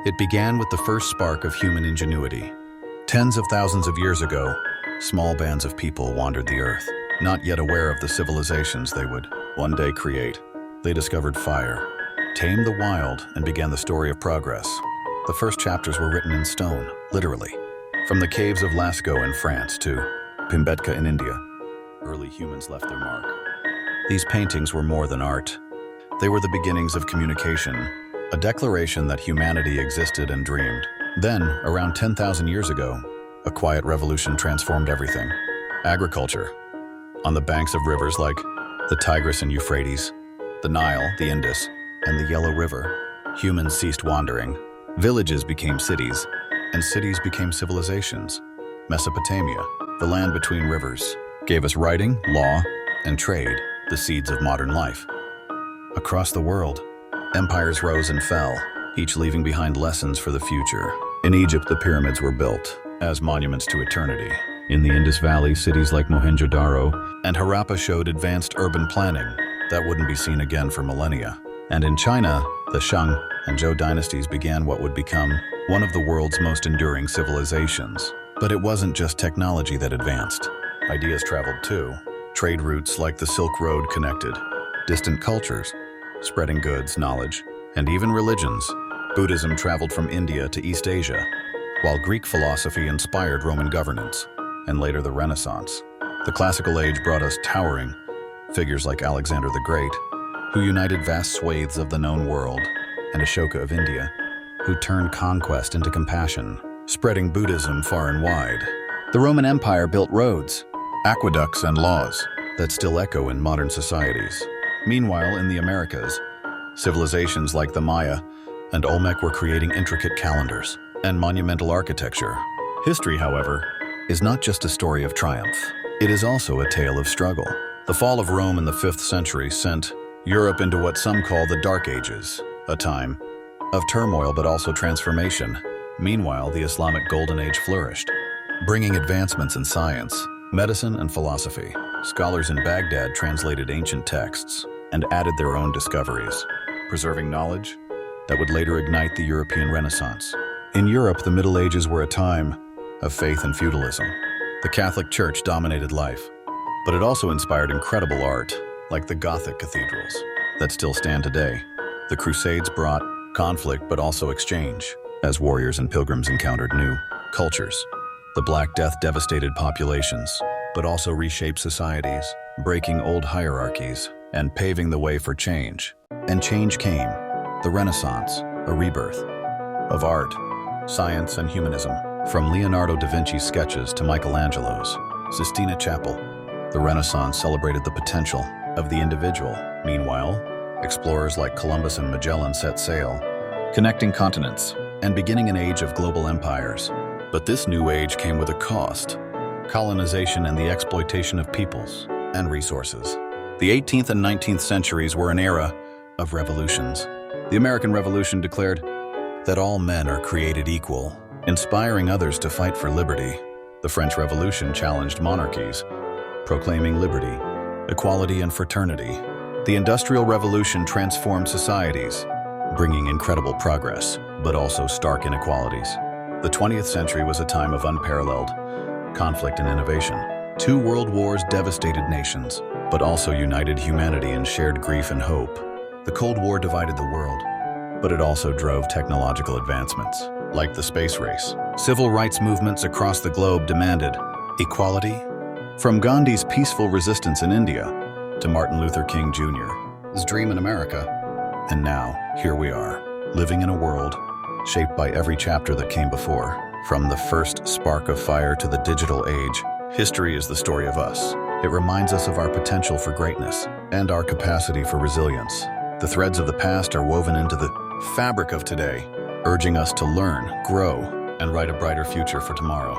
It began with the first spark of human ingenuity. Tens of thousands of years ago, small bands of people wandered the earth, not yet aware of the civilizations they would one day create. They discovered fire, tamed the wild, and began the story of progress. The first chapters were written in stone, literally. From the caves of Lascaux in France to Bhimbetka in India, early humans left their mark. These paintings were more than art. They were the beginnings of communication, a declaration that humanity existed and dreamed. Then, around 10,000 years ago, a quiet revolution transformed everything. Agriculture. On the banks of rivers like the Tigris and Euphrates, the Nile, the Indus, and the Yellow River, humans ceased wandering. Villages became cities, and cities became civilizations. Mesopotamia, the land between rivers, gave us writing, law, and trade, the seeds of modern life. Across the world, empires rose and fell, each leaving behind lessons for the future. In Egypt, the pyramids were built as monuments to eternity. In the Indus Valley, cities like Mohenjo-Daro and Harappa showed advanced urban planning that wouldn't be seen again for millennia. And in China, the Shang and Zhou dynasties began what would become one of the world's most enduring civilizations. But it wasn't just technology that advanced. Ideas traveled too. Trade routes like the Silk Road connected distant cultures, spreading goods, knowledge, and even religions. Buddhism traveled from India to East Asia, while Greek philosophy inspired Roman governance, and later the Renaissance. The Classical Age brought us towering figures like Alexander the Great, who united vast swathes of the known world, and Ashoka of India, who turned conquest into compassion, spreading Buddhism far and wide. The Roman Empire built roads, aqueducts, and laws that still echo in modern societies. Meanwhile, in the Americas, civilizations like the Maya and Olmec were creating intricate calendars and monumental architecture. History, however, is not just a story of triumph. It is also a tale of struggle. The fall of Rome in the 5th century sent Europe into what some call the Dark Ages, a time of turmoil but also transformation. Meanwhile, the Islamic Golden Age flourished, bringing advancements in science, medicine, and philosophy. Scholars in Baghdad translated ancient texts and added their own discoveries, preserving knowledge that would later ignite the European Renaissance. In Europe, the Middle Ages were a time of faith and feudalism. The Catholic Church dominated life, but it also inspired incredible art, like the Gothic cathedrals that still stand today. The Crusades brought conflict but also exchange, as warriors and pilgrims encountered new cultures. The Black Death devastated populations, but also reshaped societies, breaking old hierarchies and paving the way for change. And change came. The Renaissance, a rebirth of art, science, and humanism. From Leonardo da Vinci's sketches to Michelangelo's Sistine Chapel, the Renaissance celebrated the potential of the individual. Meanwhile, explorers like Columbus and Magellan set sail, connecting continents and beginning an age of global empires. But this new age came with a cost: colonization and the exploitation of peoples and resources. The 18th and 19th centuries were an era of revolutions. The American Revolution declared that all men are created equal, inspiring others to fight for liberty. The French Revolution challenged monarchies, proclaiming liberty, equality, and fraternity. The Industrial Revolution transformed societies, bringing incredible progress, but also stark inequalities. The 20th century was a time of unparalleled conflict and innovation. 2 world wars devastated nations, but also united humanity in shared grief and hope. The Cold War divided the world, but it also drove technological advancements, like the space race. Civil rights movements across the globe demanded equality, from Gandhi's peaceful resistance in India to Martin Luther King Jr.'s dream in America. And now, here we are, living in a world shaped by every chapter that came before. From the first spark of fire to the digital age, history is the story of us. It reminds us of our potential for greatness and our capacity for resilience. The threads of the past are woven into the fabric of today, urging us to learn, grow, and write a brighter future for tomorrow.